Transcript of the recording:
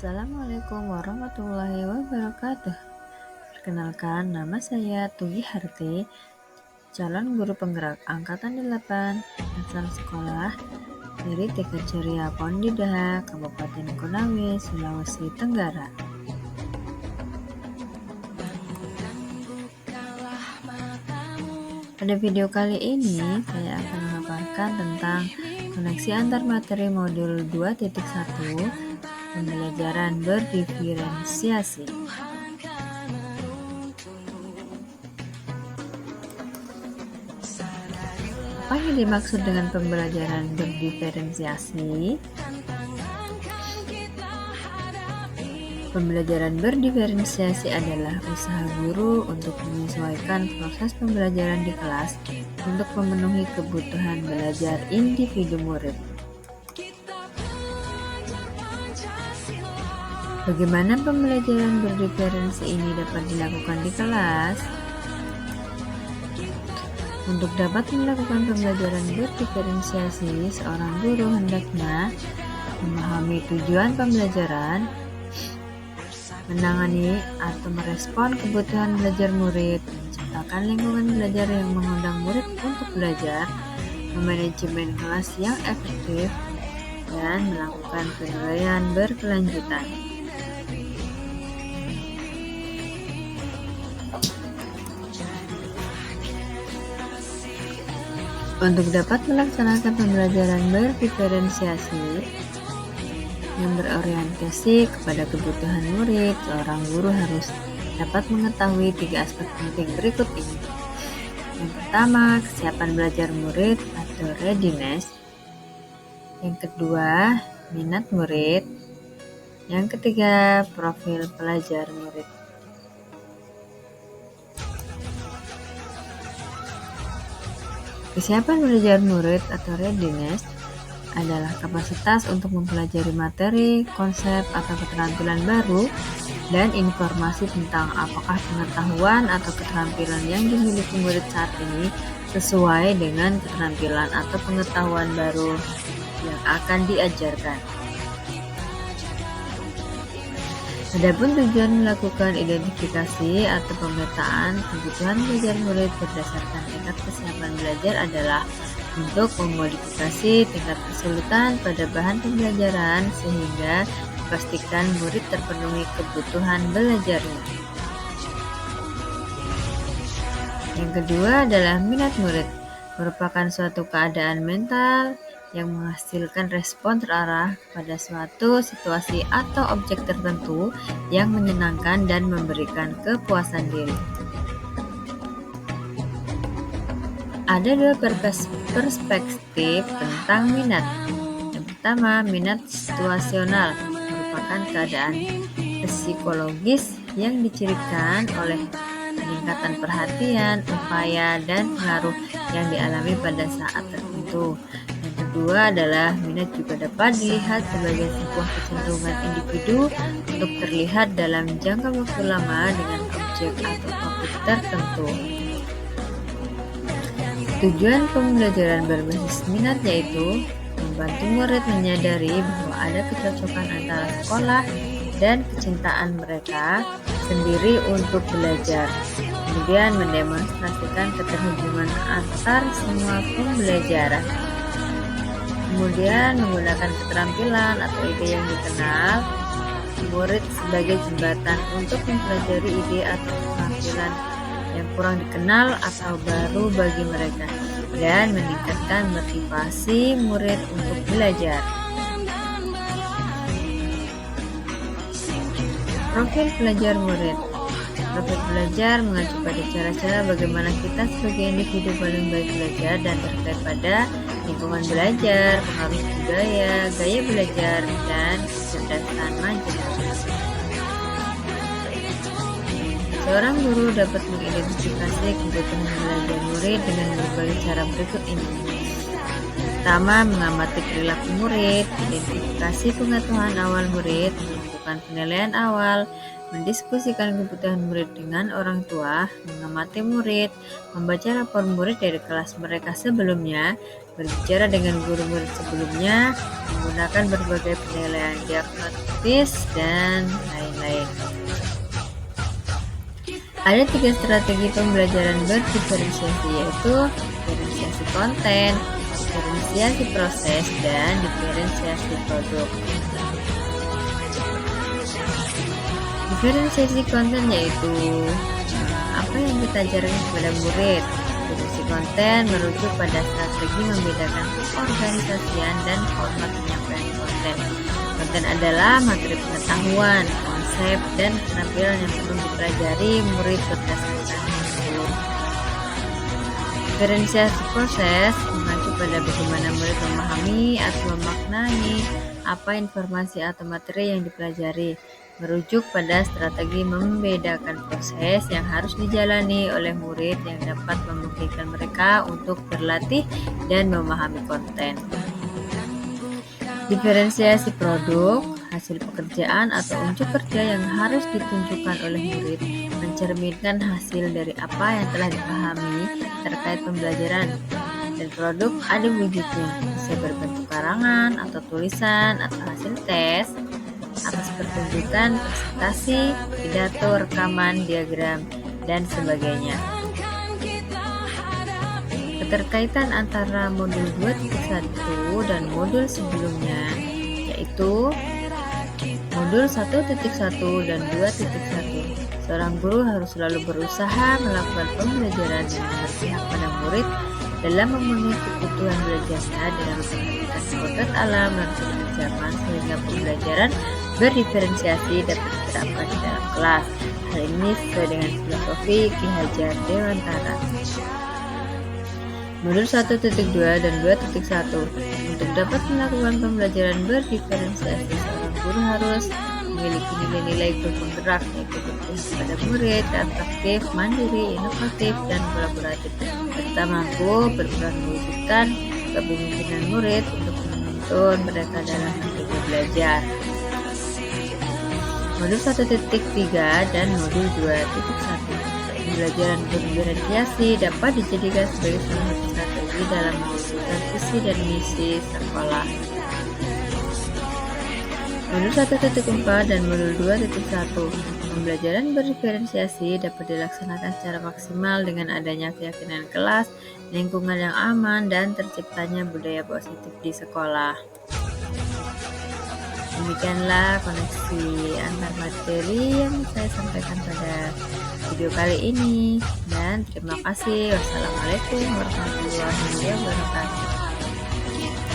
Assalamualaikum warahmatullahi wabarakatuh. Perkenalkan, nama saya Tugi Harti, calon guru penggerak angkatan 8, asal sekolah dari TK Ceria Pondidaha, Kabupaten Konawe, Sulawesi Tenggara. Pada video kali ini, saya akan memaparkan tentang koneksi antar materi modul 2.1 pembelajaran berdiferensiasi. Apa yang dimaksud dengan pembelajaran berdiferensiasi? Pembelajaran berdiferensiasi adalah usaha guru untuk menyesuaikan proses pembelajaran di kelas untuk memenuhi kebutuhan belajar individu murid. Bagaimana pembelajaran berdiferensi ini dapat dilakukan di kelas? Untuk dapat melakukan pembelajaran berdiferensiasi, seorang guru hendaknya memahami tujuan pembelajaran, menangani atau merespon kebutuhan belajar murid, menciptakan lingkungan belajar yang mengundang murid untuk belajar, memanajemen kelas yang efektif, dan melakukan penilaian berkelanjutan. Untuk dapat melaksanakan pembelajaran berdiferensiasi yang berorientasi kepada kebutuhan murid, seorang guru harus dapat mengetahui 3 aspek penting berikut ini. Yang pertama, kesiapan belajar murid atau readiness. Yang kedua, minat murid. Yang ketiga, profil pelajar murid. Kesiapan belajar murid atau readiness adalah kapasitas untuk mempelajari materi, konsep, atau keterampilan baru, dan informasi tentang apakah pengetahuan atau keterampilan yang dimiliki murid saat ini sesuai dengan keterampilan atau pengetahuan baru yang akan diajarkan. Adapun tujuan melakukan identifikasi atau pemetaan kebutuhan belajar murid berdasarkan tingkat kesiapan belajar adalah untuk memodifikasi tingkat kesulitan pada bahan pembelajaran sehingga dipastikan murid terpenuhi kebutuhan belajarnya. Yang kedua adalah minat murid, merupakan suatu keadaan mental yang menghasilkan respon terarah pada suatu situasi atau objek tertentu yang menyenangkan dan memberikan kepuasan diri. Ada 2 perspektif tentang minat. Yang pertama, minat situasional merupakan keadaan psikologis yang dicirikan oleh peningkatan perhatian, upaya, dan pengaruh yang dialami pada saat tertentu. Yang kedua adalah minat juga dapat dilihat sebagai sebuah kecenderungan individu untuk terlihat dalam jangka waktu lama dengan objek atau topik tertentu. Tujuan pembelajaran berbasis minat yaitu membantu murid menyadari bahwa ada kecocokan antara sekolah dan kecintaan mereka sendiri untuk belajar. Kemudian mendemonstrasikan keterhubungan antar semua pembelajaran. Kemudian menggunakan keterampilan atau ide yang dikenal murid sebagai jembatan untuk mempelajari ide atau keterampilan yang kurang dikenal atau baru bagi mereka dan meningkatkan motivasi murid untuk belajar. Profil pelajar murid. Profil pelajar mengacu pada cara-cara bagaimana kita sebagai individu paling baik belajar dan terkait pada lingkungan belajar, pengaruh budaya, gaya belajar, dan kecerdasan imajinasi. Seorang guru dapat mengidentifikasi kebutuhan belajar murid dengan berbagai cara berikut ini. Pertama, mengamati perilaku murid, identifikasi pengetahuan awal murid, melakukan penilaian awal, mendiskusikan kebutuhan murid dengan orang tua, mengamati murid, membaca rapor murid dari kelas mereka sebelumnya, berbicara dengan guru murid sebelumnya, menggunakan berbagai penilaian diagnostis, dan lain-lain. Ada 3 strategi pembelajaran berdiferensiasi, yaitu diferensiasi konten, diferensiasi proses, dan diferensiasi produk. Diferensiasi konten yaitu apa yang kita ajarkan kepada murid. Diferensiasi konten merujuk pada strategi membedakan keorganisasian dan format penyampaian konten. Konten adalah materi pengetahuan, konsep, dan keterampilan yang perlu dipelajari murid berdasarkan kurikulum. Diferensiasi proses mengacu pada bagaimana murid memahami atau memaknai apa informasi atau materi yang dipelajari, merujuk pada strategi membedakan proses yang harus dijalani oleh murid yang dapat memungkinkan mereka untuk berlatih dan memahami konten. Diferensiasi produk, hasil pekerjaan atau unjuk kerja yang harus ditunjukkan oleh murid, mencerminkan hasil dari apa yang telah dipahami terkait pembelajaran. Dan produk ada wujudnya, bisa berbentuk karangan atau tulisan atau hasil tes, atas pertunjukan, presentasi, pidato, rekaman, diagram, dan sebagainya. Keterkaitan antara modul 2.1 dan modul sebelumnya, yaitu modul 1.1 dan 2.1. Seorang guru harus selalu berusaha melakukan pembelajaran yang berpihak pada murid dalam memenuhi kebutuhan belajarnya dengan memperhatikan kebutuhan alam dan kebutuhan zaman, sehingga pembelajaran berdiferensiasi dapat diterapkan di dalam kelas. Hal ini sesuai dengan filosofi Ki Hajar Dewantara. Modul 1.2 dan 2.1. Untuk dapat melakukan pembelajaran berdiferensiasi, seorang guru harus memiliki nilai-nilai guru penggerak, yaitu berpihak pada murid, kreatif, mandiri, inovatif, dan kolaboratif, serta mampu berperan mewujudkan kepemimpinan murid untuk menuntun mereka dalam hidup belajar. Modul 1.3 dan modul 2.1. Pembelajaran berdiferensiasi dapat dijadikan sebagai salah satu strategi dalam mewujudkan visi dan misi sekolah. Modul 1.4 dan modul 2.1. Pembelajaran berdiferensiasi dapat dilaksanakan secara maksimal dengan adanya keyakinan kelas, lingkungan yang aman, dan terciptanya budaya positif di sekolah. Demikianlah koneksi antar materi yang saya sampaikan pada video kali ini, dan terima kasih. Wassalamualaikum warahmatullahi wabarakatuh.